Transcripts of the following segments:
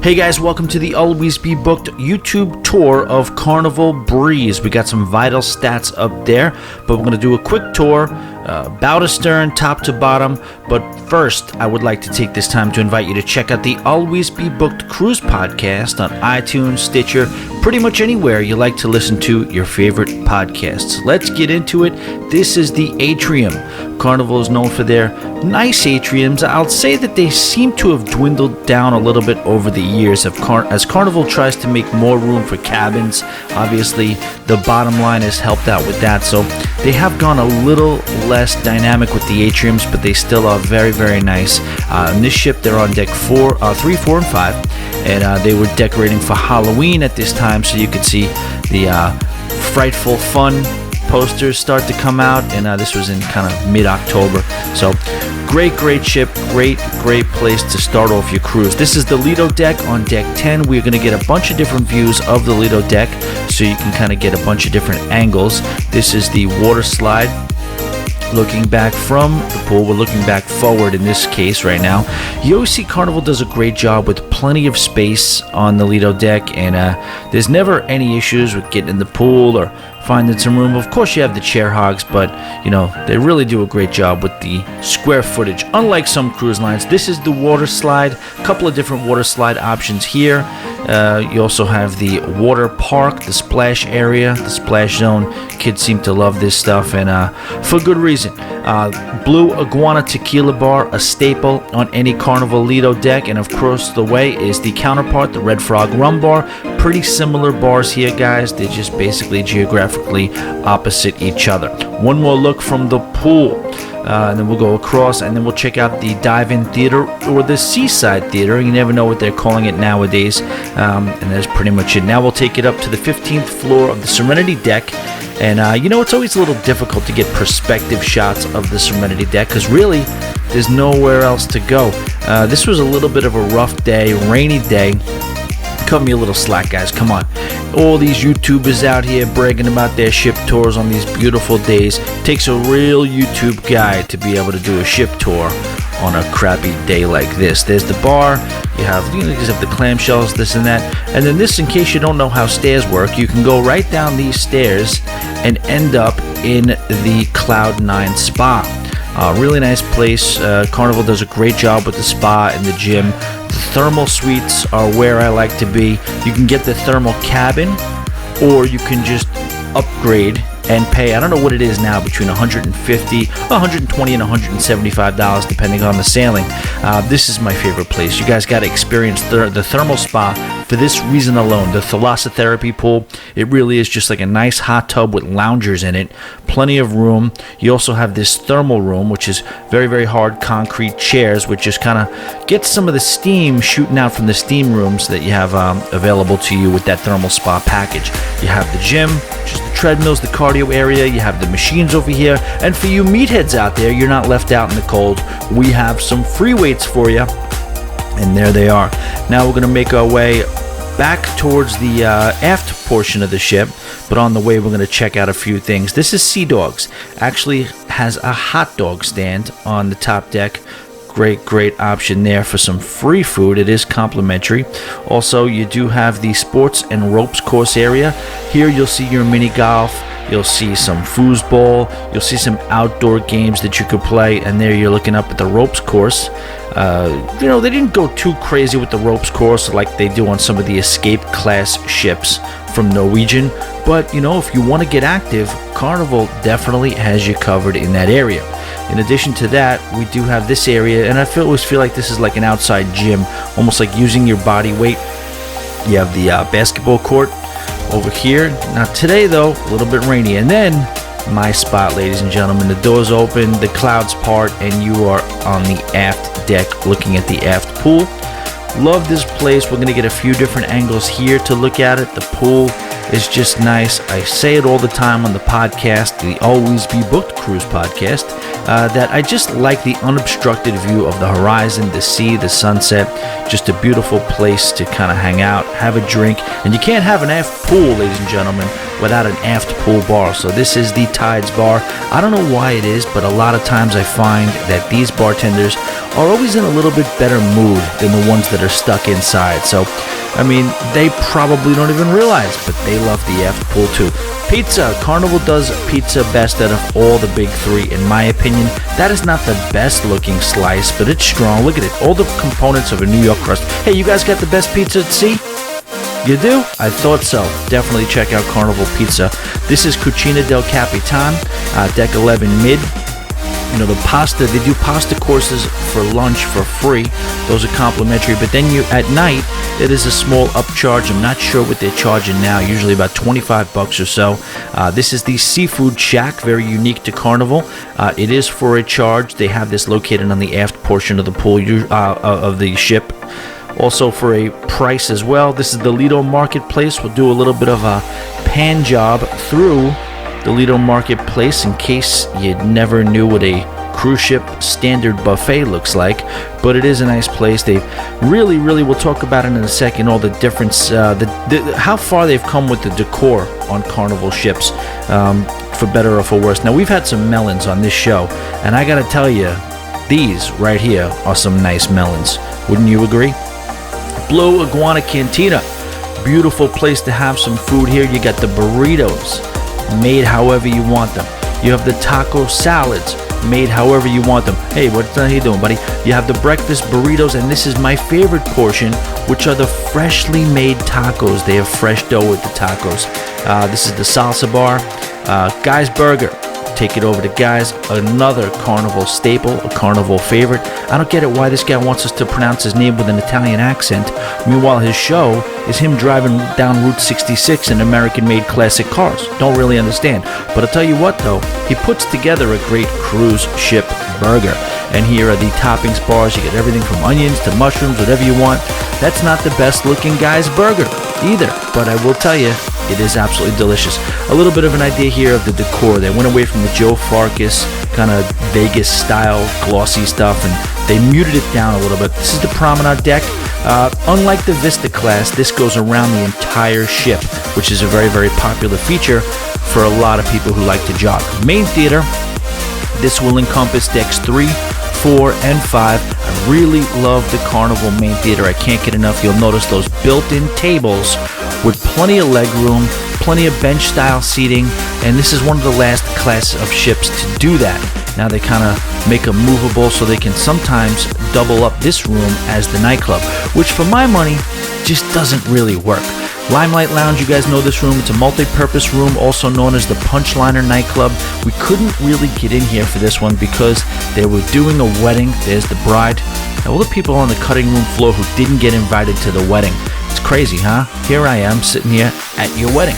Hey guys, welcome to the Always Be Booked YouTube tour of Carnival Breeze. We got some vital stats up there, but we're going to do a quick tour, bow to stern, top to bottom. But first, I would like to take this time to invite you to check out the Always Be Booked Cruise podcast on iTunes, Stitcher, pretty much anywhere you like to listen to your favorite podcasts. Let's get into it. This is the Atrium. Carnival is known for their nice atriums. I'll say that they seem to have dwindled down a little bit over the years as Carnival tries to make more room for cabins. Obviously, the bottom line has helped out with that, so they have gone a little less dynamic with the atriums, but they still are very, very nice. On this ship, they're on deck 3, 4, and 5, and they were decorating for Halloween at this time, so you could see the Frightful Fun posters start to come out, and this was in kind of mid-October. So great ship, great place to start off your cruise. This is the Lido deck on deck 10. We're going to get a bunch of different views of the Lido deck, so you can kind of get a bunch of different angles. This is the water slide. Looking back from the pool, we're looking back forward in this case right now. You always see Carnival does a great job with plenty of space on the Lido deck, and there's never any issues with getting in the pool or finding some room. Of course, you have the chair hogs, but they really do a great job with the square footage. Unlike some cruise lines, this is the water slide. A couple of different water slide options here. You also have the water park, the splash area, the splash zone. Kids seem to love this stuff, and for good reason. Blue Iguana Tequila Bar, a staple on any Carnival Lido deck, and of course the way is the counterpart, the Redfrog Rum Bar. Pretty similar bars here, guys. They're just basically geographically opposite each other. One more look from the pool. And then we'll go across, and then we'll check out the dive-in theater or the Seaside Theater. You never know what they're calling it nowadays, and that's pretty much it. Now we'll take it up to the 15th floor of the Serenity deck, and it's always a little difficult to get perspective shots of the Serenity deck because really there's nowhere else to go. This was a little bit of a rough day, rainy day. Cut me a little slack, guys. Come on. All these YouTubers out here bragging about their ship tours on these beautiful days. Takes a real YouTube guy to be able to do a ship tour on a crappy day like this. There's the bar. You have the clamshells, this and that. And then this, in case you don't know how stairs work, you can go right down these stairs and end up in the Cloud 9 Spa. Really nice place. Carnival does a great job with the spa and the gym. The thermal suites are where I like to be. You can get the thermal cabin, or you can just upgrade and pay, I don't know what it is now, between $150, $120 and $175 depending on the sailing. This is my favorite place. You guys got to experience the thermal spa for this reason alone. The thalassotherapy pool, it really is just like a nice hot tub with loungers in it. Plenty of room. You also have this thermal room, which is very, very hard concrete chairs, which just kind of gets some of the steam shooting out from the steam rooms that you have available to you with that thermal spa package. You have the gym, which is the treadmills, the cardio area. You have the machines over here. And for you meatheads out there, you're not left out in the cold. We have some free weights for you. And there they are. Now we're going to make our way back towards the aft portion of the ship, but on the way we're going to check out a few things. This is Seadogs. Actually has a hot dog stand on the top deck. Great option there for some free food. It is complimentary. Also, you do have the sports and ropes course area. Here you'll see your mini golf. You'll see some foosball. You'll see some outdoor games that you could play. And there you're looking up at the ropes course. They didn't go too crazy with the ropes course like they do on some of the Escape class ships from Norwegian. But, if you want to get active, Carnival definitely has you covered in that area. In addition to that, we do have this area, and I always feel like this is like an outside gym, almost like using your body weight. You have the basketball court over here. Now today, though, a little bit rainy. And then my spot, ladies and gentlemen. The doors open, the clouds part, and you are on the aft deck looking at the aft pool. Love this place. We're going to get a few different angles here to look at it. The pool is just nice. I say it all the time on the podcast, the Always Be Booked Cruise podcast. that I just like the unobstructed view of the horizon, the sea, the sunset. Just a beautiful place to kind of hang out, have a drink. And you can't have an aft pool, ladies and gentlemen, without an aft pool bar. So this is the Tides Bar. I don't know why it is, but a lot of times I find that these bartenders are always in a little bit better mood than the ones that are stuck inside. So, I mean, they probably don't even realize, but they love the aft pool too. Pizza. Carnival does pizza best out of all the big three, in my opinion. That is not the best looking slice, but it's strong. Look at it. All the components of a New York crust. Hey, you guys got the best pizza at sea? You do? I thought so. Definitely check out Carnival Pizza. This is Cucina del Capitan, Deck 11 Mid. You know, the pasta, they do pasta courses for lunch for free. Those are complimentary. But then at night, it is a small upcharge. I'm not sure what they're charging now, usually about $25 or so. This is the Seafood Shack, very unique to Carnival. It is for a charge. They have this located on the aft portion of the pool of the ship. Also for a price as well. This is the Lido Marketplace. We'll do a little bit of a pan job through the Lido Marketplace in case you never knew what a cruise ship standard buffet looks like, but it is a nice place. They really, we'll talk about it in a second, all the difference, how far they've come with the decor on Carnival ships, for better or for worse. Now, we've had some melons on this show, and I gotta tell you, these right here are some nice melons. Wouldn't you agree? Blue Iguana Cantina. Beautiful place to have some food here. You got the burritos, made however you want them. You have the taco salads, made however you want them. Hey, what are you doing, buddy? You have the breakfast burritos, and this is my favorite portion, which are the freshly made tacos. They have fresh dough with the tacos. This is the salsa bar. Guy's Burger. Take it over to Guy's, another Carnival staple, a Carnival favorite. I don't get it why this guy wants us to pronounce his name with an Italian accent. Meanwhile, his show is him driving down Route 66 in American-made classic cars. Don't really understand. But I'll tell you what, though, he puts together a great cruise ship burger. And here are the toppings bars. You get everything from onions to mushrooms, whatever you want. That's not the best-looking Guy's Burger either, but I will tell you, it is absolutely delicious. A little bit of an idea here of the decor. They went away from the Joe Farkas kind of Vegas-style glossy stuff, and they muted it down a little bit. This is the Promenade deck. Unlike the Vista class, this goes around the entire ship, which is a very popular feature for a lot of people who like to jog. Main theater. This will encompass decks 3, 4, and 5. I really love the Carnival main theater. I can't get enough. You'll notice those built-in tables with plenty of leg room, plenty of bench-style seating, and this is one of the last class of ships to do that. Now they kind of make them movable so they can sometimes double up this room as the nightclub, which for my money just doesn't really work. Limelight Lounge, you guys know this room. It's a multi-purpose room, also known as the Punchliner nightclub. We couldn't really get in here for this one because they were doing a wedding. There's the bride. All the people on the cutting room floor who didn't get invited to the wedding. It's crazy, huh? Here I am sitting here at your wedding.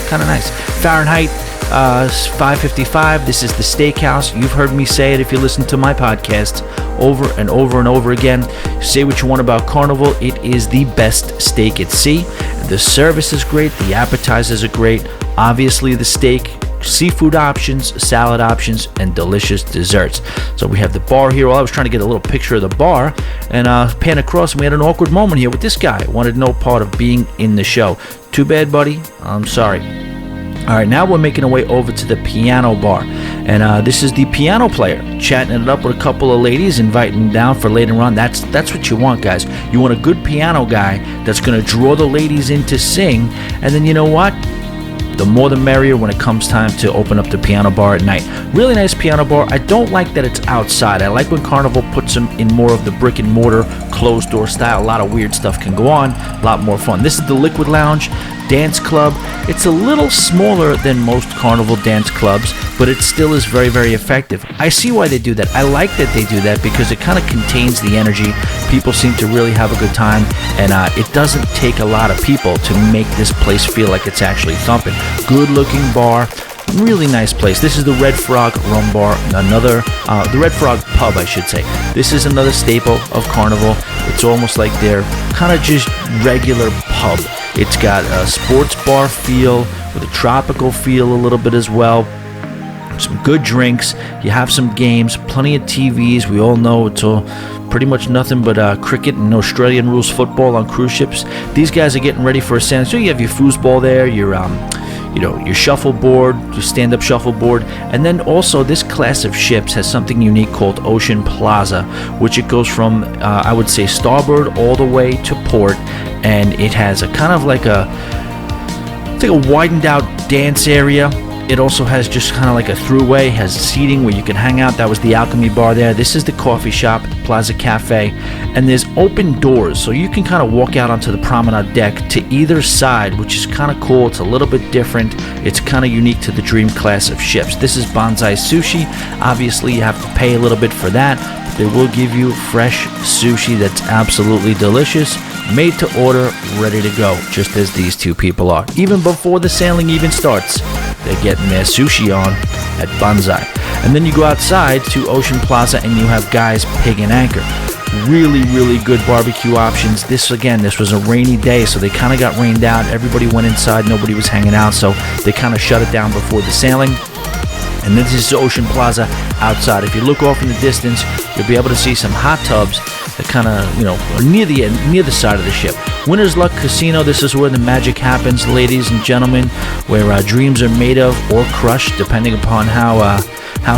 Kind of nice. Fahrenheit 555. This is the steakhouse. You've heard me say it if you listen to my podcast over and over again. Say what you want about Carnival. It is the best steak at sea. The service is great. The appetizers are great. Obviously, the steak, seafood options, salad options, and delicious desserts. So we have the bar here. Well, I was trying to get a little picture of the bar and pan across, and we had an awkward moment here with this guy. Wanted no part of being in the show. Too bad, buddy. I'm sorry. All right, now we're making our way over to the piano bar, and this is the piano player chatting it up with a couple of ladies, inviting them down for later on. That's what you want, guys. You want a good piano guy that's going to draw the ladies in to sing, and then you know what? The more the merrier when it comes time to open up the piano bar at night. Really nice piano bar. I don't like that it's outside. I like when Carnival puts them in more of the brick and mortar, closed door style. A lot of weird stuff can go on. A lot more fun. This is the Liquid Lounge Dance Club. It's a little smaller than most Carnival dance clubs, but it still is very effective. I see why they do that. I like that they do that because it kind of contains the energy. People seem to really have a good time, and it doesn't take a lot of people to make this place feel like it's actually thumping. Good looking bar. Really nice place. This is the Redfrog Rum Bar, the Redfrog Pub, I should say. This is another staple of Carnival. It's almost like their kind of just regular pub. It's got a sports bar feel with a tropical feel a little bit as well. some good drinks. You have some games, plenty of TVs. We all know it's all pretty much nothing but cricket and Australian rules football on cruise ships. These guys are getting ready for a sailing. So you have your foosball there, your shuffleboard, your stand-up shuffleboard, and then also this class of ships has something unique called Ocean Plaza, which it goes from I would say starboard all the way to port, and it has a kind of like it's like a widened out dance area. It also has just kind of like a throughway, has seating where you can hang out. That was the Alchemy bar there. This is the coffee shop, Plaza Cafe, and there's open doors, so you can kind of walk out onto the promenade deck to either side, which is kind of cool. It's a little bit different. It's kind of unique to the Dream class of ships. This is bonsai sushi. Obviously, you have to pay a little bit for that, but they will give you fresh sushi that's absolutely delicious, made to order, ready to go, just as these two people are. Even before the sailing even starts, they're getting their sushi on at Bonsai. And then you go outside to Ocean Plaza and you have Guy's Pig and Anchor. Really, really good barbecue options. This was a rainy day, so they kind of got rained out. Everybody went inside, nobody was hanging out, so they kind of shut it down before the sailing. And this is Ocean Plaza outside. If you look off in the distance, you'll be able to see some hot tubs that kind of, are near the side of the ship. Winner's Luck Casino, this is where the magic happens, ladies and gentlemen, where dreams are made of or crushed, depending upon how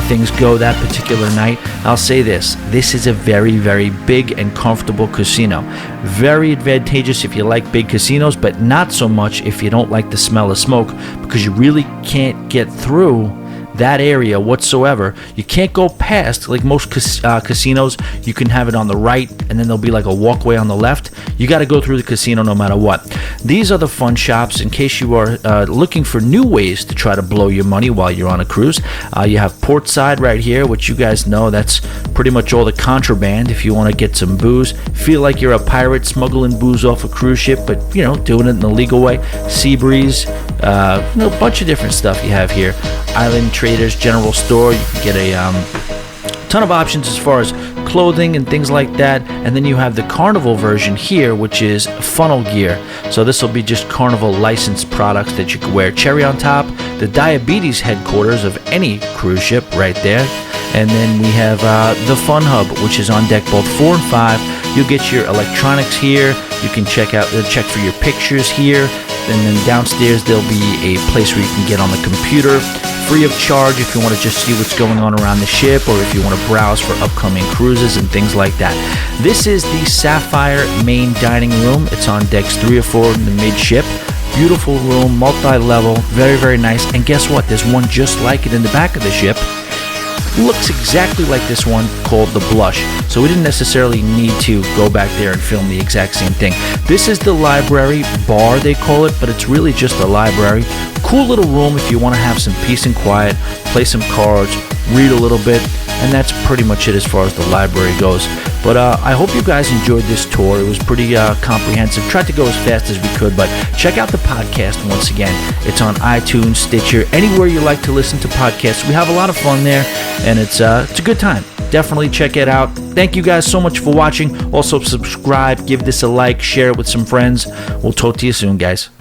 things go that particular night. I'll say this is a very, very big and comfortable casino. Very advantageous if you like big casinos, but not so much if you don't like the smell of smoke, because you really can't get through that area whatsoever. You can't go past, like most casinos, you can have it on the right and then there'll be like a walkway on the left. You got to go through the casino no matter what. These are the fun shops in case you are looking for new ways to try to blow your money while you're on a cruise. You have Portside right here, which you guys know that's pretty much all the contraband if you want to get some booze. Feel like you're a pirate smuggling booze off a cruise ship, but doing it in the legal way. Seabreeze, a bunch of different stuff you have here. Island Traders General Store, you can get a ton of options as far as clothing and things like that. And then you have the Carnival version here, which is funnel gear. So this will be just Carnival licensed products that you can wear. Cherry on top, the diabetes headquarters of any cruise ship right there. And then we have the Fun Hub, which is on deck both 4 and 5. You'll get your electronics here. You can check for your pictures here. And then downstairs there'll be a place where you can get on the computer free of charge if you want to just see what's going on around the ship, or if you want to browse for upcoming cruises and things like that. This is the Sapphire main dining room. It's on decks 3 or 4 in the midship. Beautiful room, multi-level, very, very nice. And guess what? There's one just like it in the back of the ship. Looks exactly like this one, called the Blush. So we didn't necessarily need to go back there and film the exact same thing. This is the library bar, they call it, but it's really just a library. Cool little room if you want to have some peace and quiet, play some cards, read a little bit, and that's pretty much it as far as the library goes. But I hope you guys enjoyed this tour. It was pretty comprehensive. Tried to go as fast as we could, but check out the podcast once again. It's on iTunes, Stitcher, anywhere you like to listen to podcasts. We have a lot of fun there, and it's a good time. Definitely check it out. Thank you guys so much for watching. Also subscribe, give this a like, share it with some friends. We'll talk to you soon, guys.